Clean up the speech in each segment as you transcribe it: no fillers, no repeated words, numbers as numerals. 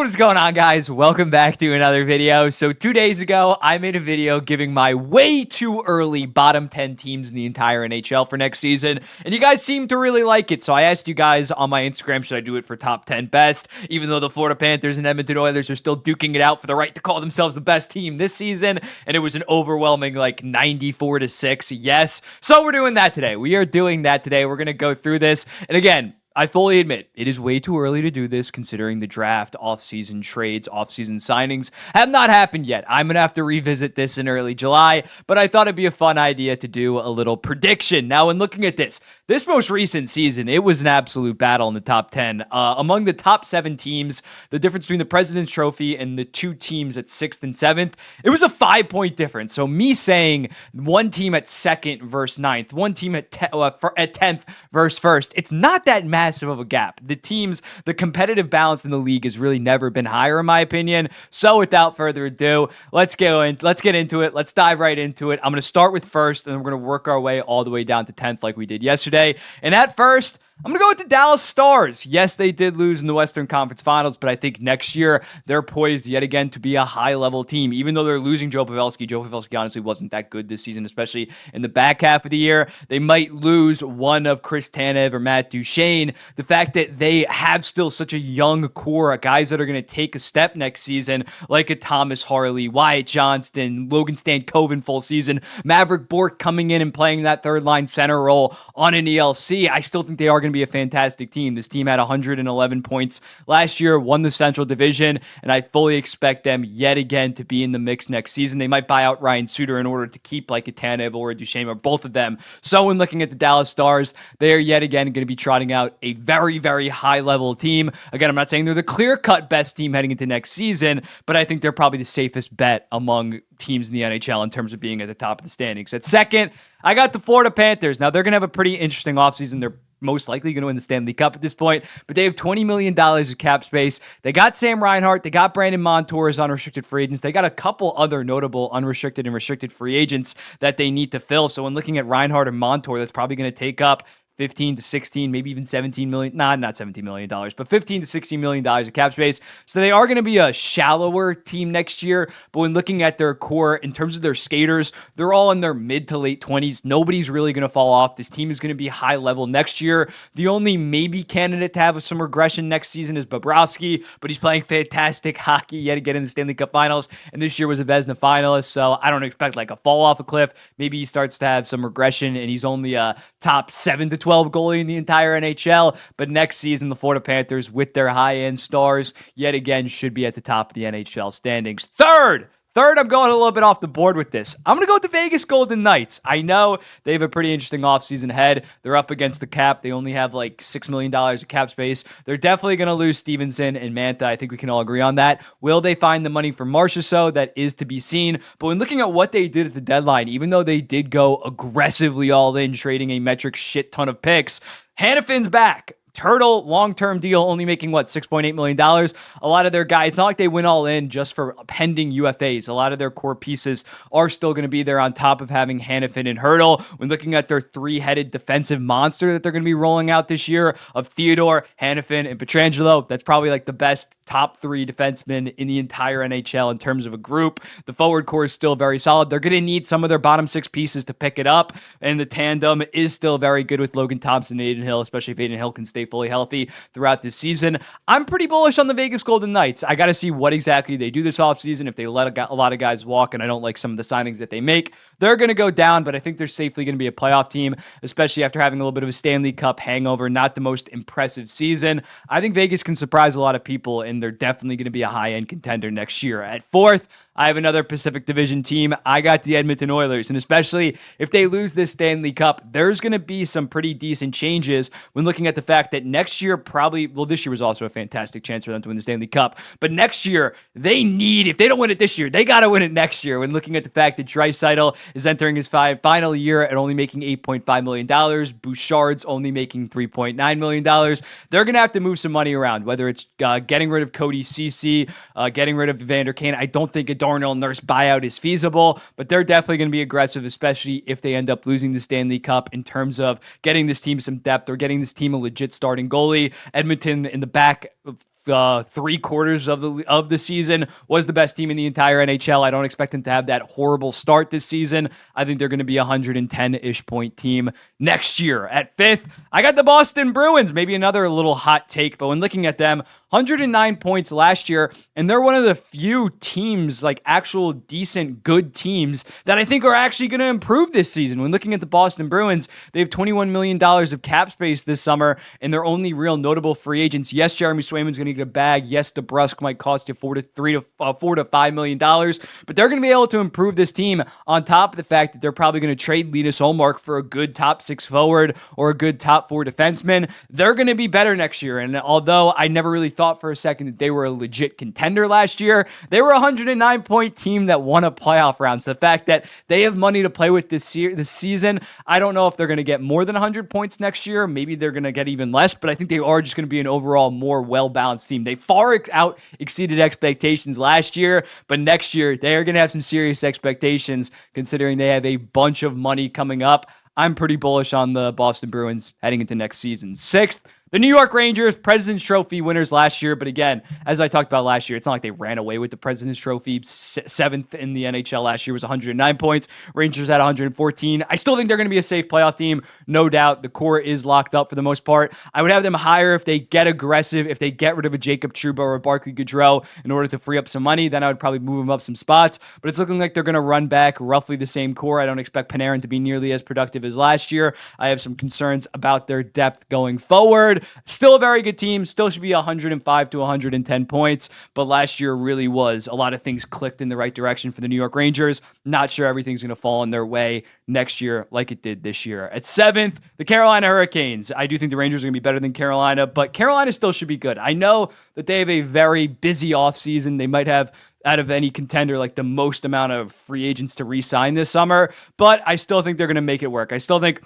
What is going on, guys? Welcome back to another video. So 2 days ago, I made a video giving my way too early bottom 10 teams in the entire NHL for next season, and you guys seem to really like it. So I asked you guys on my Instagram, should I do it for top 10 best, even though the Florida Panthers and Edmonton Oilers are still duking it out for the right to call themselves the best team this season, and it was an overwhelming 94-6 yes. So we're doing that today. We are doing that today. We're going to go through this, and again, I fully admit it is way too early to do this considering the draft, offseason trades, offseason signings have not happened yet. I'm going to have to revisit this in early July, but I thought it'd be a fun idea to do a little prediction. Now, in looking at this most recent season, it was an absolute battle in the top 10. Among the top 7 teams, the difference between the President's Trophy and the 2 teams at 6th and 7th, it was a 5-point difference. So me saying one team at 2nd versus 9th, one team at 10th versus 1st, it's not that massive of a gap. The competitive balance in the league has really never been higher, in my opinion. So without further ado, let's get into it. Let's dive right into it. I'm going to start with 1st, and then we're going to work our way all the way down to 10th like we did yesterday. And at 1st, I'm going to go with the Dallas Stars. Yes, they did lose in the Western Conference Finals, but I think next year they're poised yet again to be a high-level team. Even though they're losing Joe Pavelski honestly wasn't that good this season, especially in the back half of the year. They might lose one of Chris Tanev or Matt Duchene. The fact that they have still such a young core, guys that are going to take a step next season, like a Thomas Harley, Wyatt Johnston, Logan Stankoven full season, Maverick Bourque coming in and playing that third-line center role on an ELC. I still think they are going to be a fantastic team. This team had 111 points last year, won the Central Division, and I fully expect them yet again to be in the mix next season. They might buy out Ryan Suter in order to keep like a Tanev or a Duchesne or both of them. So when looking at the Dallas Stars, they are yet again going to be trotting out a very, very high-level team. Again, I'm not saying they're the clear-cut best team heading into next season, but I think they're probably the safest bet among teams in the NHL in terms of being at the top of the standings. At 2nd, I got the Florida Panthers. Now, they're going to have a pretty interesting offseason. They're most likely going to win the Stanley Cup at this point, but they have $20 million of cap space. They got Sam Reinhart. They got Brandon Montour as unrestricted free agents. They got a couple other notable unrestricted and restricted free agents that they need to fill. So when looking at Reinhart and Montour, that's probably going to take up 15 to 16, maybe even 17 million, not $17 million, but 15 to $16 million of cap space. So they are going to be a shallower team next year. But when looking at their core, in terms of their skaters, they're all in their mid to late 20s. Nobody's really going to fall off. This team is going to be high level next year. The only maybe candidate to have some regression next season is Bobrovsky, but he's playing fantastic hockey yet again in the Stanley Cup Finals. And this year was a Vezina finalist. So I don't expect like a fall off a cliff. Maybe he starts to have some regression and he's only a top 7 to 12 goalie in the entire NHL. But next season, the Florida Panthers, with their high-end stars, yet again should be at the top of the NHL standings. Third, I'm going a little bit off the board with this. I'm going to go with the Vegas Golden Knights. I know they have a pretty interesting offseason ahead. They're up against the cap. They only have like $6 million of cap space. They're definitely going to lose Stevenson and Manta. I think we can all agree on that. Will they find the money for Marchessault? That is to be seen. But when looking at what they did at the deadline, even though they did go aggressively all in, trading a metric shit ton of picks, Hannafin's back. Turtle, long-term deal, only making, $6.8 million. A lot of their guys, it's not like they went all in just for pending UFAs. A lot of their core pieces are still going to be there on top of having Hannafin and Hurdle. When looking at their 3-headed defensive monster that they're going to be rolling out this year of Theodore, Hannafin, and Pietrangelo, that's probably like the best top 3 defensemen in the entire NHL in terms of a group. The forward core is still very solid. They're going to need some of their bottom 6 pieces to pick it up, and the tandem is still very good with Logan Thompson and Aiden Hill, especially if Aiden Hill can stay fully healthy throughout this season. I'm pretty bullish on the Vegas Golden Knights. I got to see what exactly they do this offseason. If they let a lot of guys walk, and I don't like some of the signings that they make, they're going to go down, but I think they're safely going to be a playoff team, especially after having a little bit of a Stanley Cup hangover, not the most impressive season. I think Vegas can surprise a lot of people, and they're definitely going to be a high-end contender next year. At 4th, I have another Pacific Division team. I got the Edmonton Oilers, and especially if they lose this Stanley Cup, there's going to be some pretty decent changes when looking at the fact that next year this year was also a fantastic chance for them to win the Stanley Cup, but next year, if they don't win it this year, they got to win it next year. When looking at the fact that Draisaitl is entering his final year at only making $8.5 million, Bouchard's only making $3.9 million, they're going to have to move some money around, whether it's getting rid of Cody Ceci, getting rid of Evander Kane. I don't think a Darnell Nurse buyout is feasible, but they're definitely going to be aggressive, especially if they end up losing the Stanley Cup, in terms of getting this team some depth or getting this team a legit starting goalie. Edmonton in the back 3/4 of the season, was the best team in the entire NHL. I don't expect them to have that horrible start this season. I think they're going to be a 110-ish point team next year. At 5th, I got the Boston Bruins. Maybe another little hot take, but when looking at them, 109 points last year, and they're one of the few teams, like actual decent, good teams, that I think are actually going to improve this season. When looking at the Boston Bruins, they have $21 million of cap space this summer, and their only real notable free agents. Yes, Jeremy Swayman's going to get a bag. Yes, DeBrusk might cost you $4 to $5 million, but they're going to be able to improve this team on top of the fact that they're probably going to trade Linus Ullmark for a good top 6 forward or a good top 4 defenseman. They're going to be better next year, and although I never really thought for a second that they were a legit contender last year, they were a 109-point team that won a playoff round. So the fact that they have money to play with this season, I don't know if they're going to get more than 100 points next year. Maybe they're going to get even less, but I think they are just going to be an overall more well-balanced team. They far out exceeded expectations last year, but next year they are going to have some serious expectations considering they have a bunch of money coming up. I'm pretty bullish on the Boston Bruins heading into next season. 6th, the New York Rangers, President's Trophy winners last year. But again, as I talked about last year, it's not like they ran away with the President's Trophy. 7th in the NHL last year was 109 points. Rangers at 114. I still think they're going to be a safe playoff team. No doubt. The core is locked up for the most part. I would have them higher if they get aggressive, if they get rid of a Jacob Trouba or a Barclay Goodrow in order to free up some money. Then I would probably move them up some spots. But it's looking like they're going to run back roughly the same core. I don't expect Panarin to be nearly as productive as last year. I have some concerns about their depth going forward. Still a very good team. Still should be 105 to 110 points. But last year really was. A lot of things clicked in the right direction for the New York Rangers. Not sure everything's going to fall in their way next year like it did this year. At 7th, the Carolina Hurricanes. I do think the Rangers are going to be better than Carolina, but Carolina still should be good. I know that they have a very busy offseason. They might have, out of any contender, like the most amount of free agents to re-sign this summer, but I still think they're going to make it work. I still think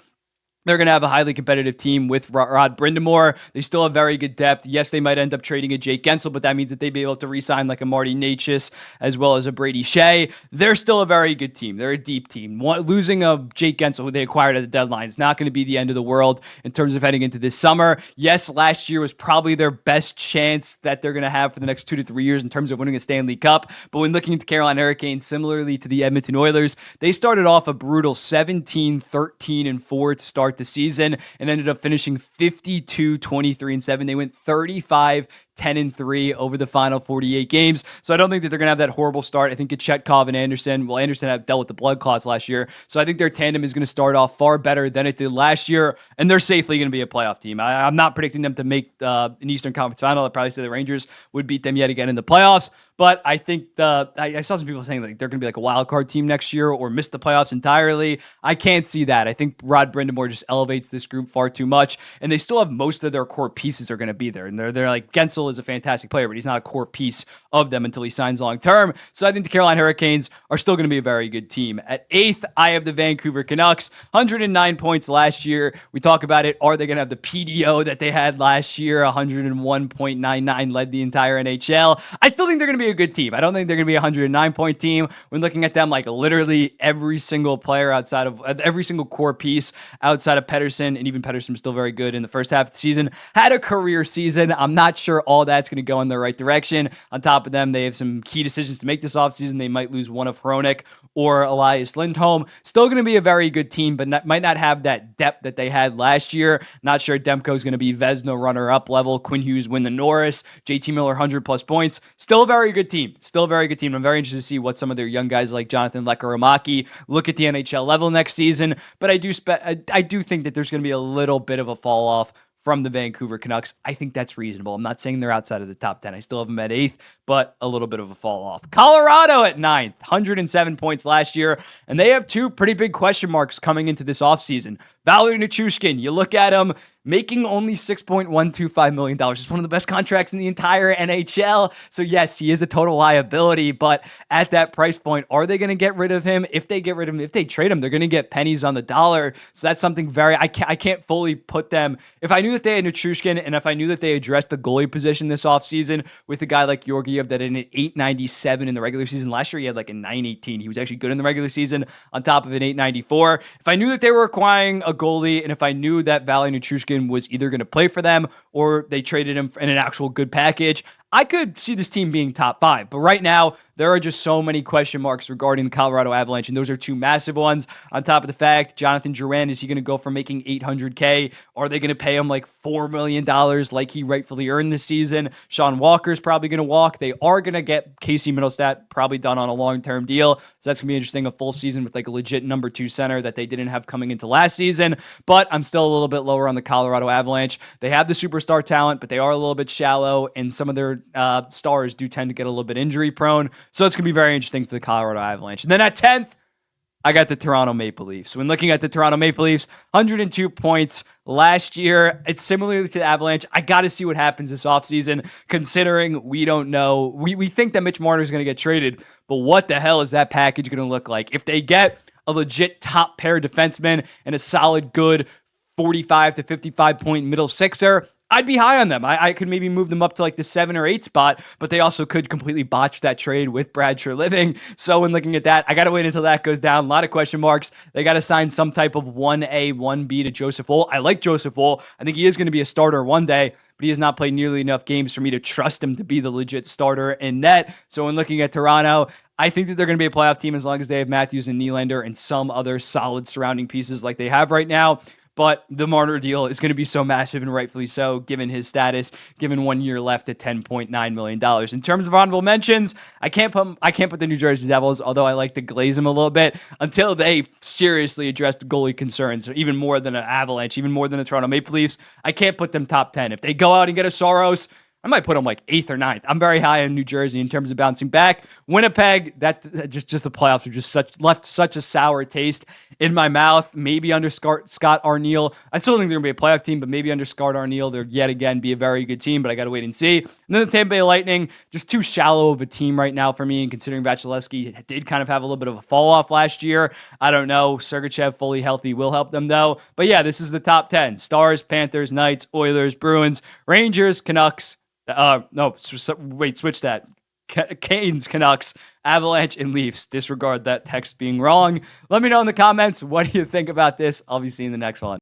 they're going to have a highly competitive team with Rod Brind'Amour. They still have very good depth. Yes, they might end up trading a Jake Gensel, but that means that they'd be able to re-sign like a Marty Necas as well as a Brady Shea. They're still a very good team. They're a deep team. Losing a Jake Gensel, who they acquired at the deadline, is not going to be the end of the world in terms of heading into this summer. Yes, last year was probably their best chance that they're going to have for the next 2 to 3 years in terms of winning a Stanley Cup. But when looking at the Carolina Hurricanes, similarly to the Edmonton Oilers, they started off a brutal 17-13-4 to start the season and ended up finishing 52-23-7. They went 35-10-3 over the final 48 games. So I don't think that they're going to have that horrible start. I think Chetkov and Anderson, Anderson had dealt with the blood clots last year. So I think their tandem is going to start off far better than it did last year. And they're safely going to be a playoff team. I'm not predicting them to make an Eastern Conference final. I'd probably say the Rangers would beat them yet again in the playoffs. But I think I saw some people saying like they're going to be like a wild card team next year or miss the playoffs entirely. I can't see that. I think Rod Brind'Amour just elevates this group far too much, and they still have most of their core pieces are going to be there. And they're like, Gensel is a fantastic player, but he's not a core piece of them until he signs long term. So I think the Carolina Hurricanes are still going to be a very good team. At 8th, I have the Vancouver Canucks. 109 points last year. We talk about it. Are they going to have the PDO that they had last year? 101.99 led the entire NHL. I still think they're going to be a good team. I don't think they're going to be a 109-point team. When looking at them, like literally every single player outside of every single core piece outside of Pettersson, and even Pettersson was still very good in the first half of the season, had a career season. I'm not sure all that's going to go in the right direction. On top of them, they have some key decisions to make this offseason. They might lose one of Hronek or Elias Lindholm. Still going to be a very good team, but might not have that depth that they had last year. Not sure Demko is going to be Vezina runner-up level. Quinn Hughes win the Norris. JT Miller 100-plus points. Still a very good team. Still a very good team. I'm very interested to see what some of their young guys like Jonathan Lekkerimäki look at the NHL level next season. But I do think that there's going to be a little bit of a fall off from the Vancouver Canucks. I think that's reasonable. I'm not saying they're outside of the top 10. I still have them at 8th, but a little bit of a fall off. Colorado at 9th, 107 points last year, and they have two pretty big question marks coming into this offseason. Valeri Nichushkin, you look at him, making only $6.125 million. It's one of the best contracts in the entire NHL. So yes, he is a total liability, but at that price point, are they going to get rid of him? If they get rid of him, if they trade him, they're going to get pennies on the dollar. So that's something I can't fully put them. If I knew that they had Nichushkin, and if I knew that they addressed the goalie position this offseason with a guy like Georgiev that had an 897 in the regular season. Last year, he had like a 918. He was actually good in the regular season on top of an 894. If I knew that they were acquiring a goalie, and if I knew that Valeri Nichushkin Ovechkin was either going to play for them or they traded him in an actual good package. I could see this team being top 5, but right now there are just so many question marks regarding the Colorado Avalanche, and those are two massive ones. On top of the fact, Jonathan Drouin, is he going to go from making $800K? Are they going to pay him like $4 million like he rightfully earned this season? Sean Walker's probably going to walk. They are going to get Casey Middlestat probably done on a long-term deal, so that's going to be interesting, a full season with like a legit number 2 center that they didn't have coming into last season. But I'm still a little bit lower on the Colorado Avalanche. They have the superstar talent, but they are a little bit shallow, and some of their stars do tend to get a little bit injury prone. So it's going to be very interesting for the Colorado Avalanche. And then at 10th, I got the Toronto Maple Leafs. When looking at the Toronto Maple Leafs, 102 points last year. It's similar to the Avalanche. I got to see what happens this offseason, considering we don't know. We think that Mitch Marner is going to get traded, but what the hell is that package going to look like? If they get a legit top pair defenseman and a solid, good 45 to 55 point middle sixer, I'd be high on them. I could maybe move them up to like the 7 or 8 spot, but they also could completely botch that trade with Brad Treliving. So when looking at that, I got to wait until that goes down. A lot of question marks. They got to sign some type of 1A, 1B to Joseph Woll. I like Joseph Woll. I think he is going to be a starter one day, but he has not played nearly enough games for me to trust him to be the legit starter in net. So when looking at Toronto, I think that they're going to be a playoff team as long as they have Matthews and Nylander and some other solid surrounding pieces like they have right now. But the Marner deal is going to be so massive, and rightfully so, given his status, given 1 year left at $10.9 million. In terms of honorable mentions, I can't put the New Jersey Devils, although I like to glaze them a little bit, until they seriously address the goalie concerns, even more than an Avalanche, even more than the Toronto Maple Leafs. I can't put them top 10. If they go out and get a Soros, I might put them like 8th or 9th. I'm very high on New Jersey in terms of bouncing back. Winnipeg, that just the playoffs are just left such a sour taste in my mouth. Maybe under Scott Arniel. I still think they're going to be a playoff team, but maybe under Scott Arniel, they'll yet again be a very good team, but I got to wait and see. And then the Tampa Bay Lightning, just too shallow of a team right now for me, and considering Vasilevsky did kind of have a little bit of a fall off last year. I don't know. Sergachev fully healthy will help them though. But yeah, this is the top 10. Stars, Panthers, Knights, Oilers, Bruins, Rangers, Canucks. No, wait, switch that. Canes, Canucks, Avalanche, and Leafs. Disregard that text being wrong. Let me know in the comments, what do you think about this? I'll be seeing the next one.